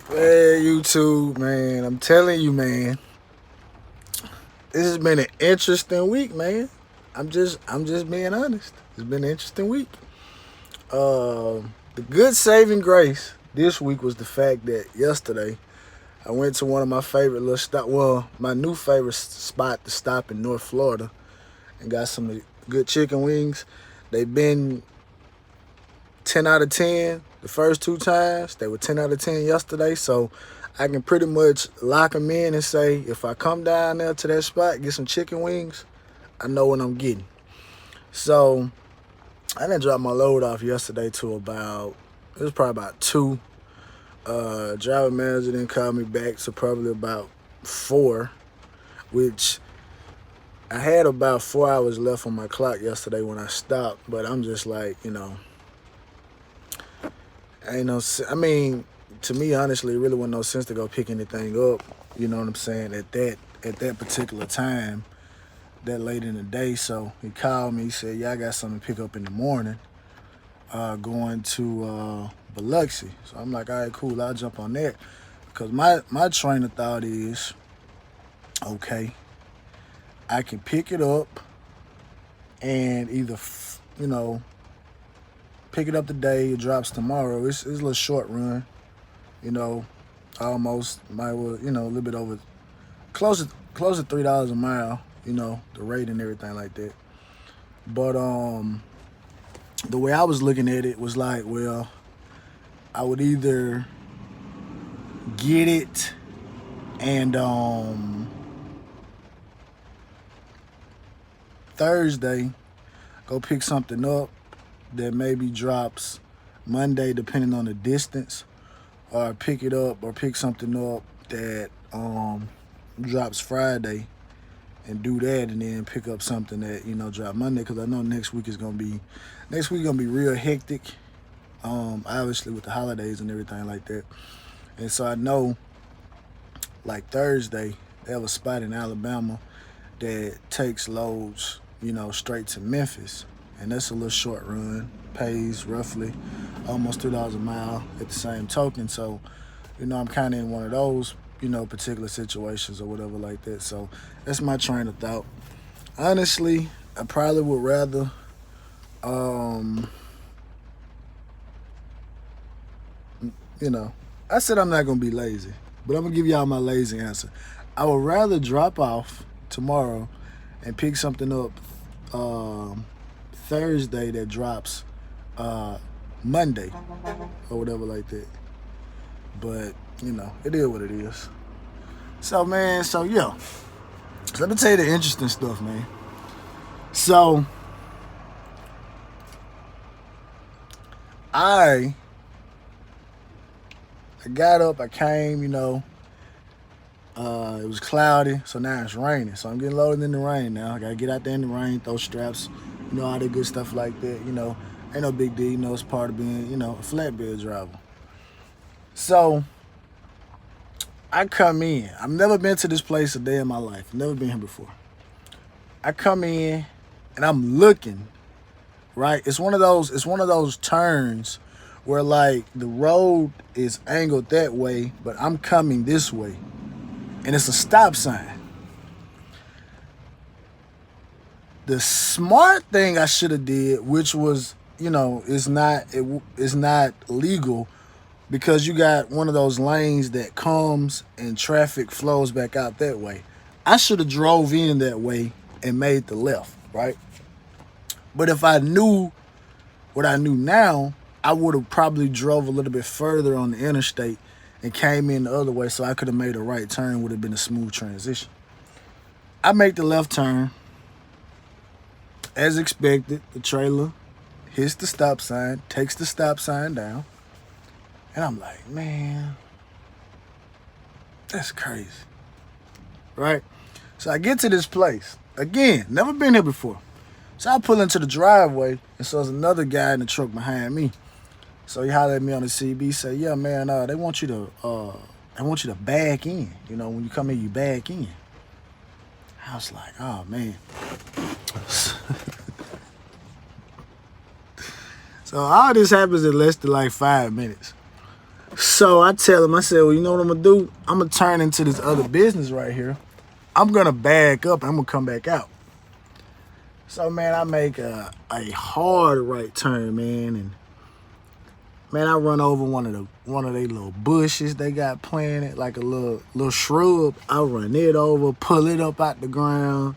Man, YouTube, man. I'm telling you, man. This has been an interesting week, man. I'm just being honest. It's been an interesting week. The good saving grace this week was the fact that yesterday I went to one of my favorite little stop. Well, my new favorite spot to stop in North Florida and got some good chicken wings. They've been 10 out of 10 the first two times. They were 10 out of 10 yesterday. So I can pretty much lock them in and say, if I come down there to that spot, get some chicken wings, I know what I'm getting. So I didn't drop my load off yesterday to it was probably about 2. Driver manager didn't call me back, so probably about 4, which I had about 4 hours left on my clock yesterday when I stopped, but I'm just like, ain't no. I mean, to me, honestly, it really wasn't no sense to go pick anything up. You know what I'm saying? At that particular time, that late in the day. So he called me. He said, "Yeah, I got something to pick up in the morning. Going to Biloxi." So I'm like, "All right, cool. I'll jump on that." Because my train of thought is, okay, I can pick it up and either pick it up today. It drops tomorrow. It's a little short run. You know, almost might well, a little bit over, close to $3 a mile. The rate and everything like that. But the way I was looking at it was like, well, I would either get it and Thursday go pick something up that maybe drops Monday, depending on the distance, or pick it up or pick something up that drops Friday and do that, and then pick up something that drop Monday, because I know next week gonna be real hectic. Obviously with the holidays and everything like that, and so I know like Thursday they have a spot in Alabama that takes loads straight to Memphis, and that's a little short run, pays roughly almost $2 a mile at the same token. So I'm kind of in one of those particular situations or whatever like that. So that's my train of thought. Honestly, I probably would rather I said I'm not gonna be lazy, but I'm gonna give y'all my lazy answer. I would rather drop off tomorrow and pick something up Thursday that drops Monday or whatever like that. But it is what it is. So man, yeah. So let me tell you the interesting stuff, man. So I got up, I came, it was cloudy, so now it's raining. So I'm getting loaded in the rain now. I gotta get out there in the rain, throw straps, all that good stuff like that. Ain't no big deal. It's part of being, a flatbed driver. So I come in. I've never been to this place a day in my life. Never been here before. I come in and I'm looking, right? It's one of those turns where like the road is angled that way, but I'm coming this way. And it's a stop sign. The smart thing I should have did, which was, is not legal, because you got one of those lanes that comes and traffic flows back out that way. I should have drove in that way and made the left, right? But if I knew what I knew now, I would have probably drove a little bit further on the interstate and came in the other way, so I could have made a right turn. Would have been a smooth transition. I make the left turn. As expected, the trailer hits the stop sign, takes the stop sign down. And I'm like, man, that's crazy. Right? So I get to this place. Again, never been here before. So I pull into the driveway, and so there's another guy in the truck behind me. So he hollered at me on the CB, say, "Yeah, man, they want you to back in. When you come in, you back in." I was like, oh man. So all this happens in less than like 5 minutes. So I tell him, I said, well, you know what I'm gonna do? I'm gonna turn into this other business right here. I'm gonna back up and I'm gonna come back out. So man, I make a hard right turn, man, and man, I run over one of their little bushes they got planted, like a little shrub. I run it over, pull it up out the ground,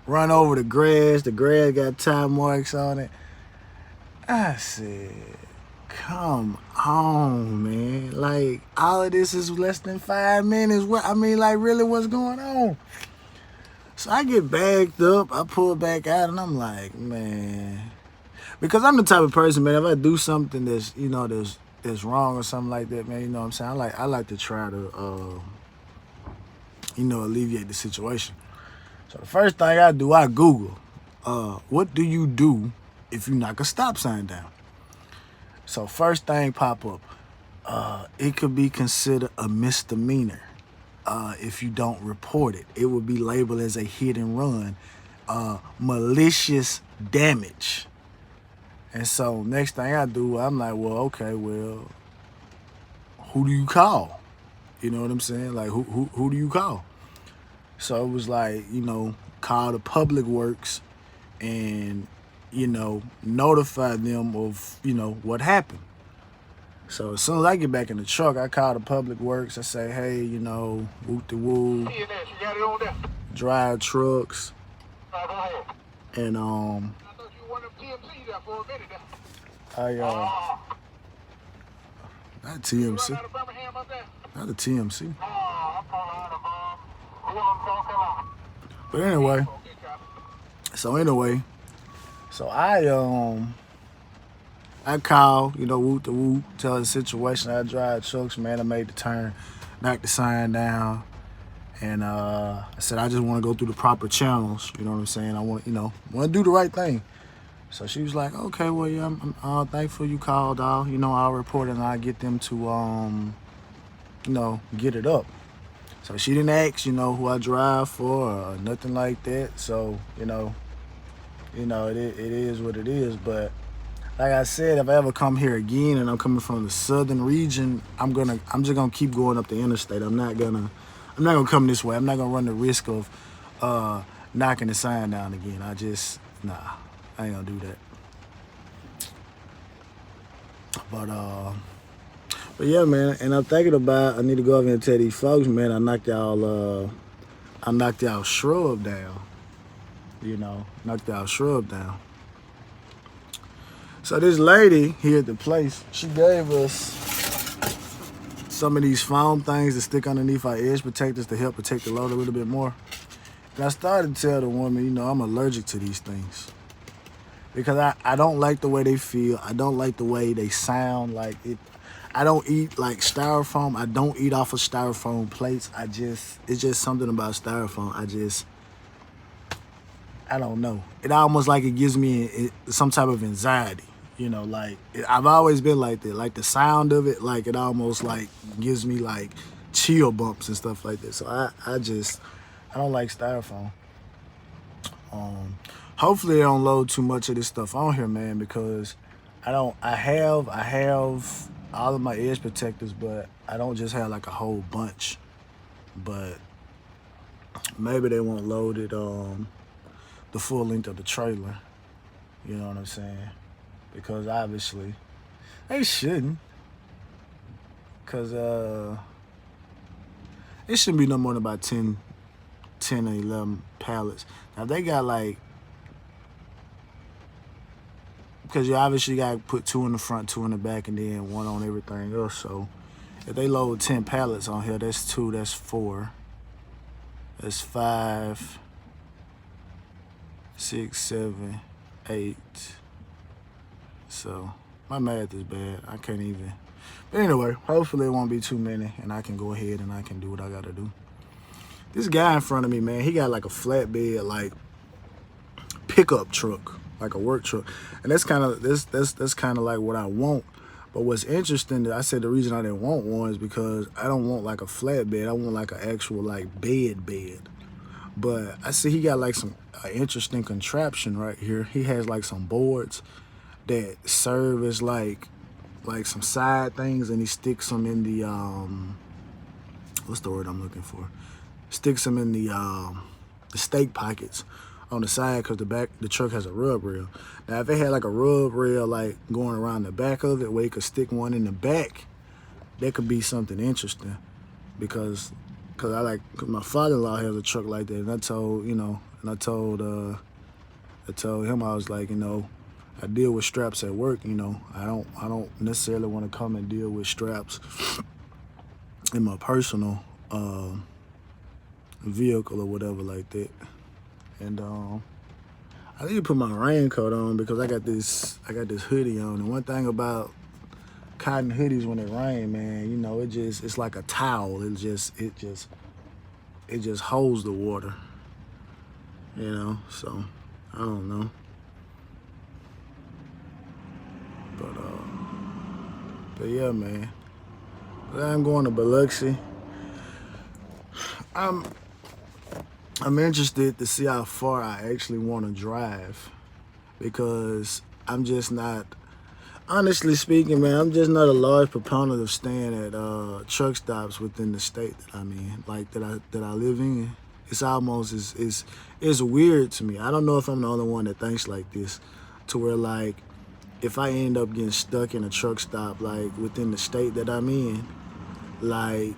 run over the grass. The grass got time marks on it. I said, come on, man. Like, all of this is less than 5 minutes. What I mean, like, really, what's going on? So I get backed up, I pull back out, and I'm like, man. Because I'm the type of person, man, if I do something that's, you know, that's wrong or something like that, man, you know what I'm saying? I like to try to, you know, alleviate the situation. So the first thing I do, I Google, what do you do if you knock a stop sign down? So first thing pop up, it could be considered a misdemeanor if you don't report it. It would be labeled as a hit and run, malicious damage. And so next thing I do, I'm like, well, okay, well, who do you call? You know what I'm saying? Like, who do you call? So it was like, you know, call the public works and, you know, notify them of, you know, what happened. So as soon as I get back in the truck, I call the public works. I say, hey, you know, whoop-de-woo, drive trucks, and not TMC, not the TMC. But anyway, so I call, you know, whoop the whoop, tell the situation. I drive trucks, man. I made the turn, knocked the sign down, and I said I just want to go through the proper channels. You know what I'm saying? I want, you know, want to do the right thing. So she was like, okay, well, yeah, I'm thankful you called. You know, I'll report it and I'll get them to, you know, get it up. So she didn't ask, you know, who I drive for or nothing like that. So, you know, it is what it is. But like I said, if I ever come here again and I'm coming from the southern region, I'm just gonna keep going up the interstate. I'm not gonna come this way. I'm not gonna run the risk of knocking the sign down again. I ain't gonna do that. But yeah, man, and I'm thinking about, I need to go over and tell these folks, man, I knocked y'all shrub down. You know, knocked y'all shrub down. So this lady here at the place, she gave us some of these foam things to stick underneath our edge protectors to help protect the load a little bit more. And I started to tell the woman, you know, I'm allergic to these things. Because I don't like the way they feel. I don't like the way they sound. Like I don't eat like styrofoam. I don't eat off of styrofoam plates. It's just something about styrofoam. I don't know. It almost like it gives me some type of anxiety. You know, like I've always been like that. Like the sound of it, like it almost like gives me like chill bumps and stuff like that. So I don't like styrofoam. Hopefully they don't load too much of this stuff on here, man, because I have all of my edge protectors, but I don't just have like a whole bunch. But maybe they won't load it the full length of the trailer. You know what I'm saying? Because obviously they shouldn't. Because it shouldn't be no more than about 10 or 11 pallets. Now they got like, because you obviously got to put 2 in the front, 2 in the back, and then 1 on everything else. So if they load 10 pallets on here, that's 2, that's 4, that's 5, 6, 7, 8. So my math is bad. I can't even. But anyway, hopefully it won't be too many, and I can go ahead and I can do what I got to do. This guy in front of me, man, he got like a flatbed, like pickup truck, like a work truck, and that's kind of that's kind of like what I want. But what's interesting that I said the reason I didn't want one is because I don't want like a flatbed. I want like an actual like bed. But I see he got like some interesting contraption right here. He has like some boards that serve as like some side things, and he sticks them in the what's the word I'm looking for? Sticks them in the steak pockets on the side, because the truck has a rub rail. Now, if it had like a rub rail like going around the back of it, where you could stick one in the back, that could be something interesting. Because cause my father-in-law has a truck like that, and I told him, I was like, I deal with straps at work. I don't necessarily want to come and deal with straps in my personal vehicle or whatever like that. And I need to put my raincoat on because I got this hoodie on. And one thing about cotton hoodies when it rain, man, it's like a towel. It just holds the water. So I don't know. But yeah, man. I'm going to Biloxi. I'm interested to see how far I actually want to drive, because I'm just not, honestly speaking, man, I'm just not a large proponent of staying at truck stops within the state that I'm in, like that I live in. It's almost it's weird to me. I don't know if I'm the only one that thinks like this, to where like if I end up getting stuck in a truck stop like within the state that I'm in, like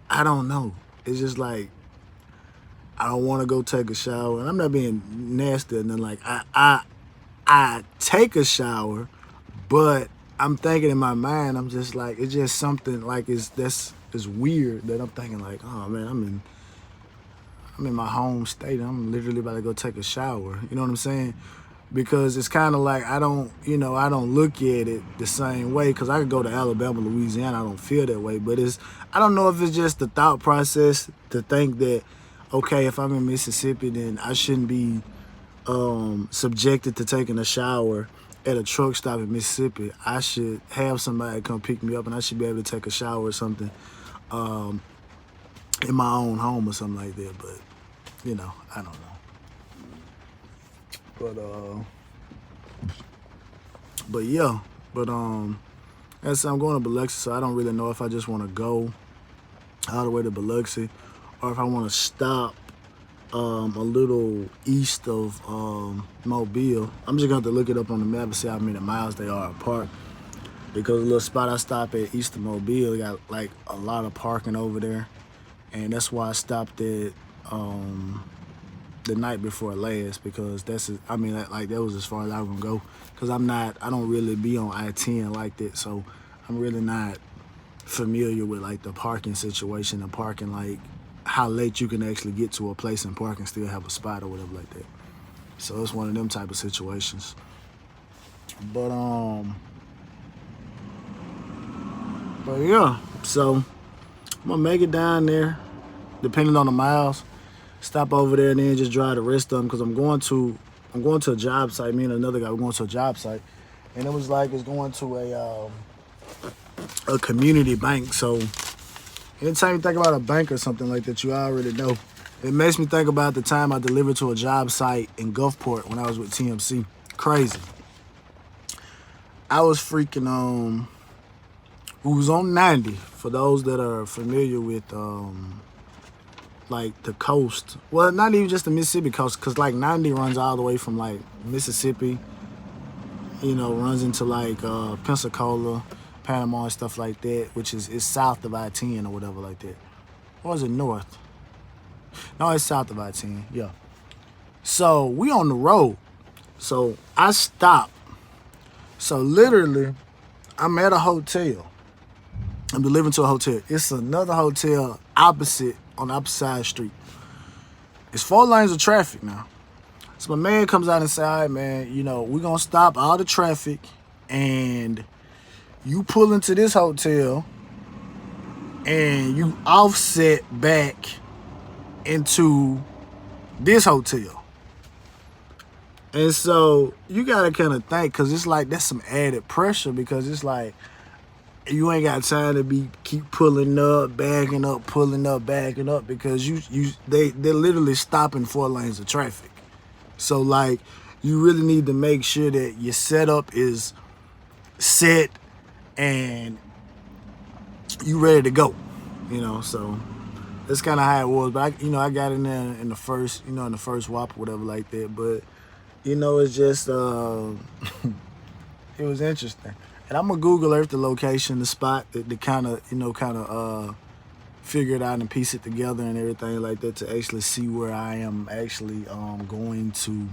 I don't know. It's just like I don't want to go take a shower, and I'm not being nasty. And then like I take a shower, but I'm thinking in my mind, I'm just like, it's just something like it's weird that I'm thinking like, oh man, I'm in my home state. I'm literally about to go take a shower. You know what I'm saying? Because it's kind of like I don't look at it the same way, because I could go to Alabama, Louisiana, I don't feel that way. But I don't know if it's just the thought process to think that, okay, if I'm in Mississippi, then I shouldn't be subjected to taking a shower at a truck stop in Mississippi. I should have somebody come pick me up, and I should be able to take a shower or something in my own home or something like that. But I don't know. But yeah, as I'm going to Biloxi, so I don't really know if I just want to go all the way to Biloxi, or if I want to stop a little east of Mobile. I'm just going to have to look it up on the map and see how many miles they are apart, because the little spot I stop at east of Mobile got like a lot of parking over there, and that's why I stopped at the night before last, because that was as far as I was gonna go, because I don't really be on I-10 like that, so I'm really not familiar with like the parking situation, the parking, like how late you can actually get to a place and park and still have a spot or whatever like that. So it's one of them type of situations. But yeah, so I'm gonna make it down there, depending on the miles. Stop over there and then just drive the rest of them, because I'm going to a job site. Me and another guy were going to a job site, and it was like it's going to a community bank. So anytime you think about a bank or something like that, you already know. It makes me think about the time I delivered to a job site in Gulfport when I was with TMC. Crazy. I was freaking who was on 90, for those that are familiar with like the coast. Well, not even just the Mississippi coast, because like 90 runs all the way from like Mississippi, runs into like Pensacola, Panama and stuff like that, which is south of I-10 or whatever like that. Or is it north? No, it's south of I-10, yeah. So we on the road. So I stop. So literally, I'm at a hotel. I'm delivering to a hotel. It's another hotel on the opposite side of the street. It's 4 lanes of traffic now. So my man comes out and says, all right, man, we're going to stop all the traffic, and you pull into this hotel and you offset back into this hotel. And so you got to kind of think, because it's like that's some added pressure, because it's like you ain't got time to keep pulling up, backing up, pulling up, backing up, because they're literally stopping 4 lanes of traffic. So like, you really need to make sure that your setup is set and you ready to go. So that's kind of how it was. But I got in there in the first, in the first WAP or whatever like that. But it's just it was interesting. And I'm gonna Google Earth the location, the spot, to kind of figure it out and piece it together and everything like that, to actually see where I am actually going to.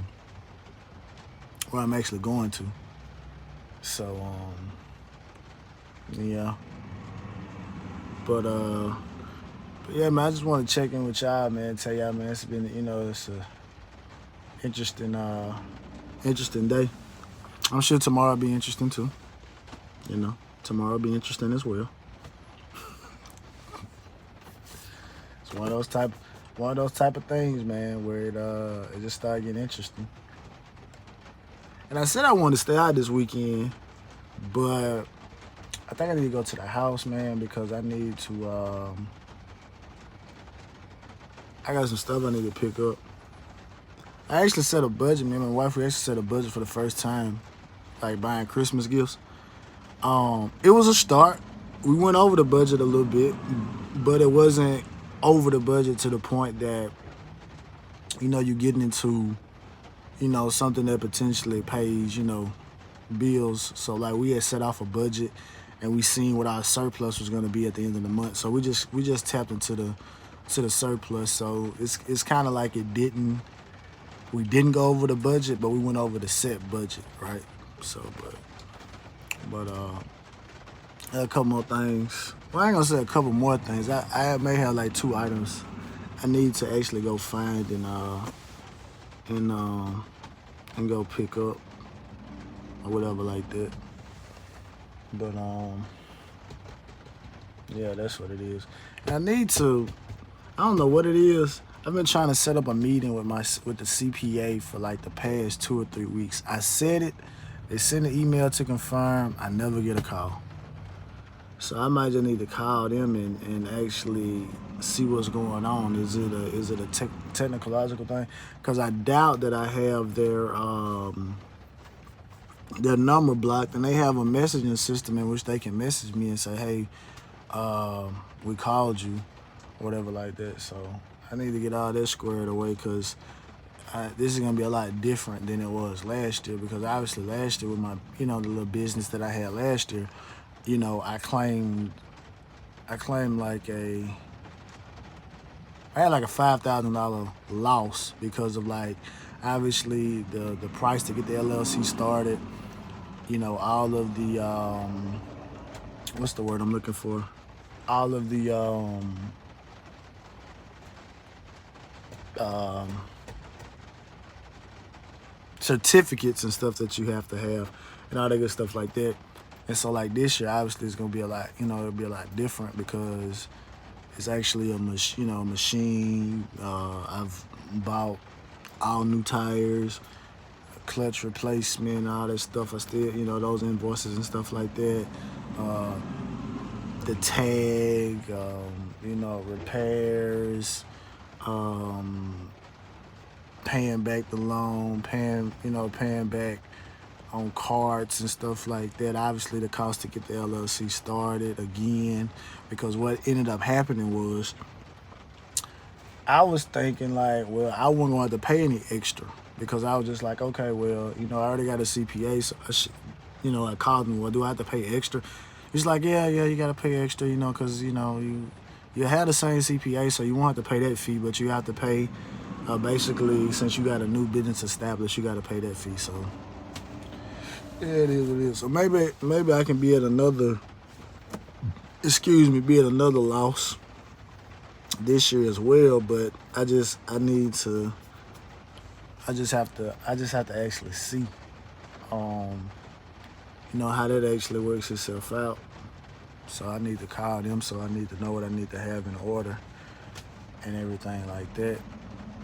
So yeah. But yeah, man, I just want to check in with y'all, man. Tell y'all, man, it's been, it's a interesting day. I'm sure tomorrow will be interesting too. Tomorrow will be interesting as well. It's one of those type of things, man, where it just started getting interesting. And I said I wanted to stay out this weekend, but I think I need to go to the house, man, because I need to. I got some stuff I need to pick up. I actually set a budget. Me and my wife, we actually set a budget for the first time, like buying Christmas gifts. It was a start. We went over the budget a little bit, but it wasn't over the budget to the point that, you're getting into, something that potentially pays, bills. So like, we had set off a budget, and we seen what our surplus was going to be at the end of the month. So we just tapped into the surplus. So it's kind of like we didn't go over the budget, but we went over the set budget, right? So, but a couple more things. Well, I ain't gonna say a couple more things. I may have like 2 items I need to actually go find and go pick up or whatever like that. But yeah, that's what it is. And I don't know what it is. I've been trying to set up a meeting with the CPA for like the past 2 or 3 weeks. I said it. They sent an email to confirm. I never get a call. So I might just need to call them and actually see what's going on. Is it a technological thing? Because I doubt that I have their number blocked, and they have a messaging system in which they can message me and say, hey, we called you, or whatever like that. So I need to get all that squared away, because this is going to be a lot different than it was last year, because obviously last year with my, the little business that I had last year, I claimed like I had like a $5,000 loss because of like, obviously the price to get the LLC started, all of the, what's the word I'm looking for? All of the, certificates and stuff that you have to have, and all that good stuff like that. And so like this year, obviously it's gonna be a lot, it'll be a lot different, because it's actually a machine. I've bought all new tires, clutch replacement, all that stuff. I still, those invoices and stuff like that. The tag, repairs, paying back the loan, paying back on cards and stuff like that. Obviously the cost to get the LLC started again, because what ended up happening was, I was thinking like, well, I wasn't going to have to pay any extra, because I was just like, okay, well, I already got a CPA, so I called him, well, do I have to pay extra? He's like, yeah, you got to pay extra, because, you had the same CPA, so you won't have to pay that fee, but you have to pay, basically, since you got a new business established, you got to pay that fee. So yeah, it is what it is. So maybe I can be at another loss this year as well, but I just have to actually see how that actually works itself out. So I need to call them, so I need to know what I need to have in order and everything like that.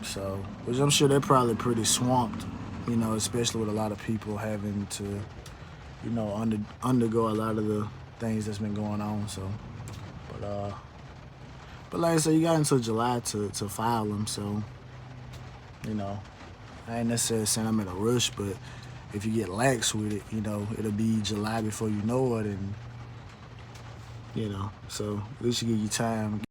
So, which I'm sure they're probably pretty swamped, especially with a lot of people having to, undergo a lot of the things that's been going on. So, but like I said, you got until July to file them. So, you know, I ain't necessarily saying I'm in a rush, but if you get lax with it, you know, it'll be July before you know it, and you know, so at least you give you time.